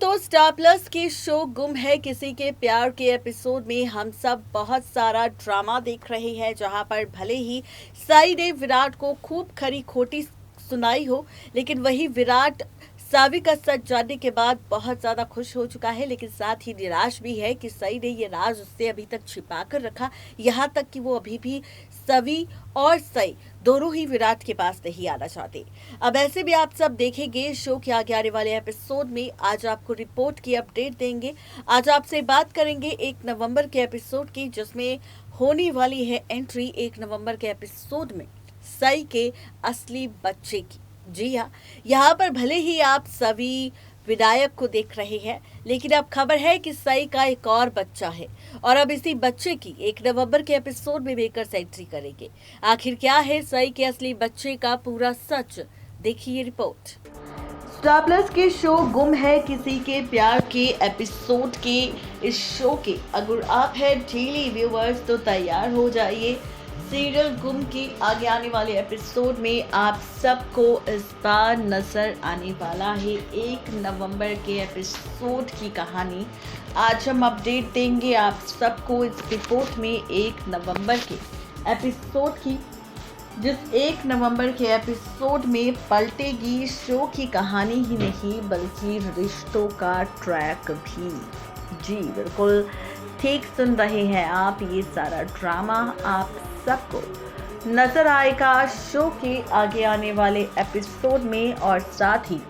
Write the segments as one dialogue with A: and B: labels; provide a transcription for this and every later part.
A: तो star plus के show गुम है किसी के प्यार के एपिसोड में हम सब बहुत सारा ड्रामा देख रहे हैं, जहां पर भले ही साई ने विराट को खूब खरी खोटी सुनाई हो, लेकिन वही विराट सावी का सच जानने के बाद बहुत ज्यादा खुश हो चुका है, लेकिन साथ ही निराश भी है कि सई ने ये राज उससे अभी तक छिपा कर रखा। यहाँ तक कि वो अभी भी सवी और सई दोनों ही विराट के पास नहीं आना चाहते। अब ऐसे भी आप सब देखेंगे शो के आगे आने वाले एपिसोड में। आज आपको रिपोर्ट की अपडेट देंगे। आज आपसे बात करेंगे 1 नवंबर के एपिसोड की, जिसमें होने वाली है एंट्री 1 नवंबर के एपिसोड में सई के असली बच्चे की। जी हाँ, यहाँ पर भले ही आप सभी विनायक को देख रहे हैं, लेकिन अब खबर है कि सई का एक और बच्चा है और अब इसी बच्चे की 1 नवंबर के एपिसोड में मेकर्स एंट्री करेंगे। आखिर क्या है सई के असली बच्चे का पूरा सच, देखिए रिपोर्ट। स्टार प्लस के शो गुम है किसी के प्यार के एपिसोड के इस शो के अगर आप हैं डेली व्यूअर्स तो तैयार हो जाइए। सीरियल गुम के आगे आने वाले एपिसोड में आप सबको इस बार नजर आने वाला है 1 नवंबर के एपिसोड की कहानी। आज हम अपडेट देंगे आप सबको इस रिपोर्ट में 1 नवंबर के एपिसोड की, जिस 1 नवंबर के एपिसोड में पलटेगी शो की कहानी ही नहीं बल्कि रिश्तों का ट्रैक भी। जी बिल्कुल ठीक सुन रहे हैं आप, ये सारा ड्रामा आप सबको नजर आएगा शो के आगे आने वाले एपिसोड में, और साथ ही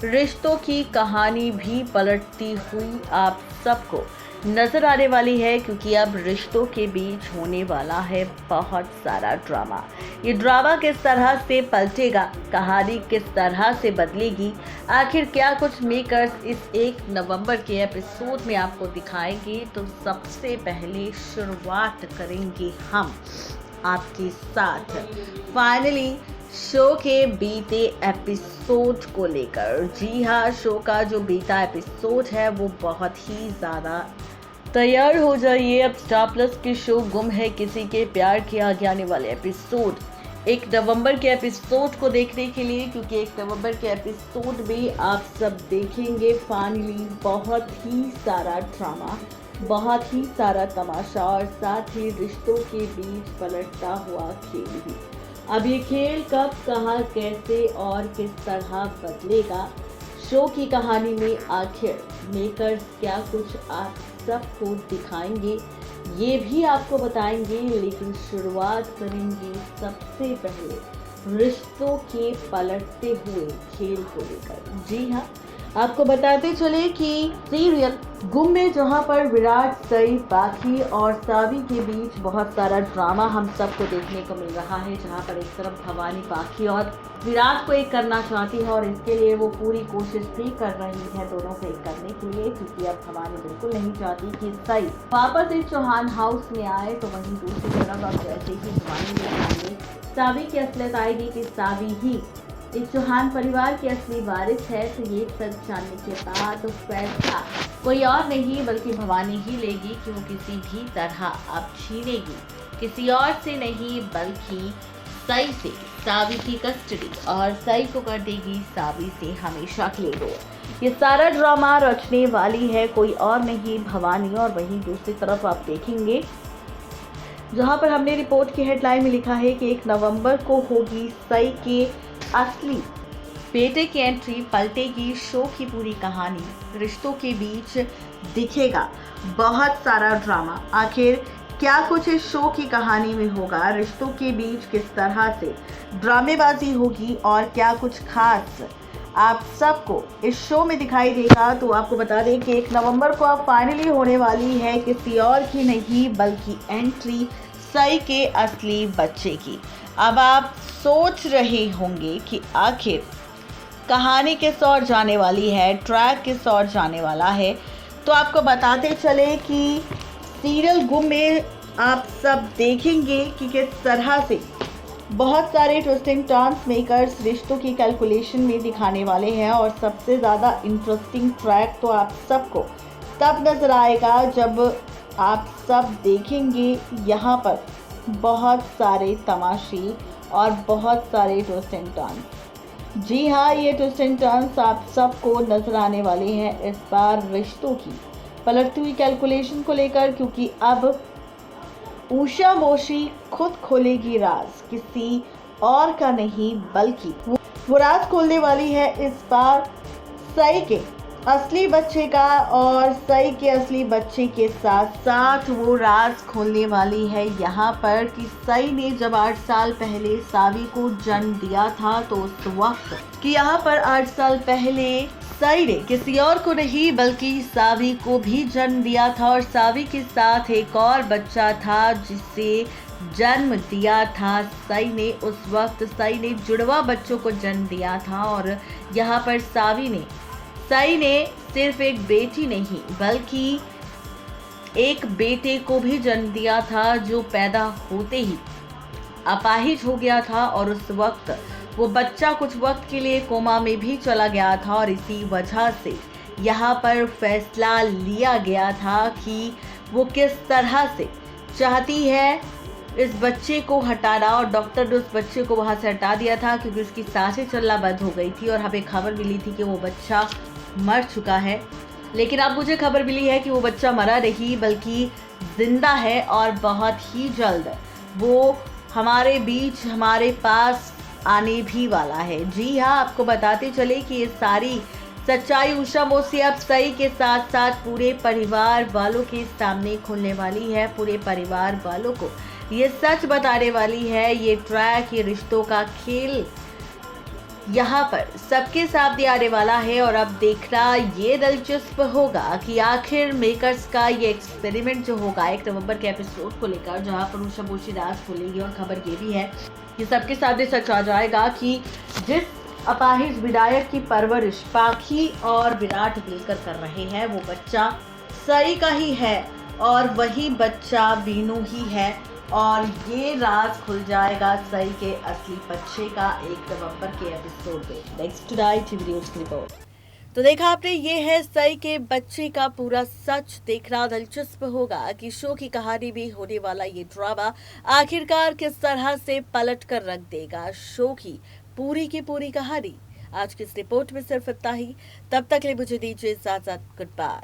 A: रिश्तों की कहानी भी पलटती हुई आप सबको नजर आने वाली है, क्योंकि अब रिश्तों के बीच होने वाला है बहुत सारा ड्रामा। ये ड्रामा किस तरह से पलटेगा, कहानी किस तरह से बदलेगी, आखिर क्या कुछ मेकर्स इस 1 नवंबर के एपिसोड में आपको दिखाएंगे। तो सबसे पहले शुरुआत करेंगे हम आपके साथ फाइनली शो के बीते एपिसोड को लेकर। जी हाँ, शो का जो बीता एपिसोड है वो बहुत ही ज़्यादा तैयार हो जाइए। अब स्टार प्लस के शो गुम है किसी के प्यार के आगे आने वाले एपिसोड 1 नवंबर के एपिसोड को देखने के लिए, क्योंकि 1 नवंबर के एपिसोड में आप सब देखेंगे फाइनली बहुत ही सारा ड्रामा, बहुत ही सारा तमाशा और साथ ही रिश्तों के बीच पलटता हुआ खेल भी। अब ये खेल कब, कहाँ, कैसे और किस तरह बदलेगा, शो की कहानी में आखिर मेकर्स क्या कुछ आप सबको दिखाएंगे, ये भी आपको बताएंगे। लेकिन शुरुआत करेंगे सबसे पहले रिश्तों के पलटते हुए खेल को लेकर। जी हाँ, आपको बताते चले कि सीरियल गुम में जहां पर विराट, सई, पाखी और सावी के बीच बहुत सारा ड्रामा हम सबको देखने को मिल रहा है, जहां पर एक तरफ भवानी पाखी और विराट को एक करना चाहती है और इसके लिए वो पूरी कोशिश भी कर रही है दोनों को एक करने के लिए, क्योंकि अब भवानी बिल्कुल नहीं चाहती कि सई वापस इस चौहान हाउस में आए। तो वहीं दूसरी तरफ अब जैसे ही भवानी ने सावी की असलियत आएगी कि सावी ही इस चौहान परिवार की असली वारिस है, तो ये सच जानने के बाद फैसला कोई और नहीं बल्कि भवानी ही लेगी कि वो किसी भी तरह अब छीनेगी किसी और से नहीं बल्कि सई से सावी की कस्टडी, और सई को कर देगी सावी से हमेशा के लिए दूर। ये सारा ड्रामा रचने वाली है कोई और नहीं भवानी। और वहीं दूसरी तरफ आप देखेंगे जहां पर हमने रिपोर्ट की हेडलाइन में लिखा है कि 1 नवंबर को होगी सई के असली बेटे की एंट्री, पलटेगी शो की पूरी कहानी, रिश्तों के बीच दिखेगा बहुत सारा ड्रामा। आखिर क्या कुछ इस शो की कहानी में होगा, रिश्तों के बीच किस तरह से ड्रामेबाजी होगी और क्या कुछ खास आप सबको इस शो में दिखाई देगा। तो आपको बता दें कि 1 नवंबर को अब फाइनली होने वाली है किसी और की नहीं बल्कि एंट्री सई के असली बच्चे की। अब आप सोच रहे होंगे कि आखिर कहानी किस ओर जाने वाली है, ट्रैक किस ओर जाने वाला है। तो आपको बताते चले कि सीरियल गुम में आप सब देखेंगे कि किस तरह से बहुत सारे ट्विस्टिंग टर्न्स मेकर्स रिश्तों की कैलकुलेशन में दिखाने वाले हैं, और सबसे ज़्यादा इंटरेस्टिंग ट्रैक तो आप सबको तब नज़र आएगा जब आप सब देखेंगे यहाँ पर बहुत सारे तमाशे और बहुत सारे ट्विस्ट एंड टर्न्स। जी हाँ, ये ट्विस्ट एंड टर्न्स आप सबको नजर आने वाले हैं इस बार रिश्तों की पलटती हुई कैलकुलेशन को लेकर, क्योंकि अब उषा मोशी खुद खोलेगी राज, किसी और का नहीं बल्कि वो राज खोलने वाली है इस बार सई के असली बच्चे का। और सई के असली बच्चे के साथ साथ वो राज खोलने वाली है यहाँ पर कि सई ने जब 8 साल पहले सावी को जन्म दिया था, तो उस वक्त कि यहाँ पर 8 साल पहले सई ने किसी और को नहीं बल्कि सावी को भी जन्म दिया था, और सावी के साथ एक और बच्चा था जिसे जन्म दिया था सई ने। उस वक्त सई ने जुड़वा बच्चों को जन्म दिया था, और यहाँ पर सई ने सिर्फ एक बेटी नहीं बल्कि एक बेटे को भी जन्म दिया था, जो पैदा होते ही अपाहिज हो गया था, और उस वक्त वो बच्चा कुछ वक्त के लिए कोमा में भी चला गया था। और इसी वजह से यहाँ पर फैसला लिया गया था कि वो किस तरह से चाहती है इस बच्चे को हटाना, और डॉक्टर ने उस बच्चे को वहाँ से हटा दिया था क्योंकि उसकी सांसें चलना बंद हो गई थी, और हमें खबर मिली थी कि वो बच्चा मर चुका है। लेकिन अब मुझे खबर मिली है कि वो बच्चा मरा नहीं बल्कि जिंदा है, और बहुत ही जल्द वो हमारे बीच हमारे पास आने भी वाला है। जी हाँ, आपको बताते चले कि ये सारी सच्चाई उषा मोशी अब सई के साथ साथ पूरे परिवार वालों के सामने खुलने वाली है। पूरे परिवार वालों को ये सच बताने वाली है। ये ट्रैक, ये रिश्तों का खेल यहाँ पर सबके सामने आने वाला है, और अब देखना ये दिलचस्प होगा कि आखिर मेकर्स का ये एक्सपेरिमेंट जो होगा 1 नवंबर के एपिसोड को लेकर, जहाँ पर उषा मोशी राज खोलेगी। और खबर ये भी है कि सबके सामने सच आ जाएगा कि जिस अपाहिज विधायक की परवरिश पाखी और विराट मिलकर कर रहे हैं, वो बच्चा सई का ही है, और वही बच्चा बीनू ही है। और ये राज खुल जाएगा सई के असली बच्चे का 1 नवंबर के एपिसोड में। नेक्स्ट नाइट टीवी न्यूज़ की रिपोर्ट। तो देखा आपने, ये है सई के बच्चे का पूरा सच। देखना दिलचस्प होगा कि शो की कहानी में होने वाला ये ड्रामा आखिरकार किस तरह से पलट कर रख देगा शो की पूरी कहानी। आज की इस रिपोर्ट में सिर्फ इतना ही। तब तक ले मुझे दीजिए इजाजत। Good bye.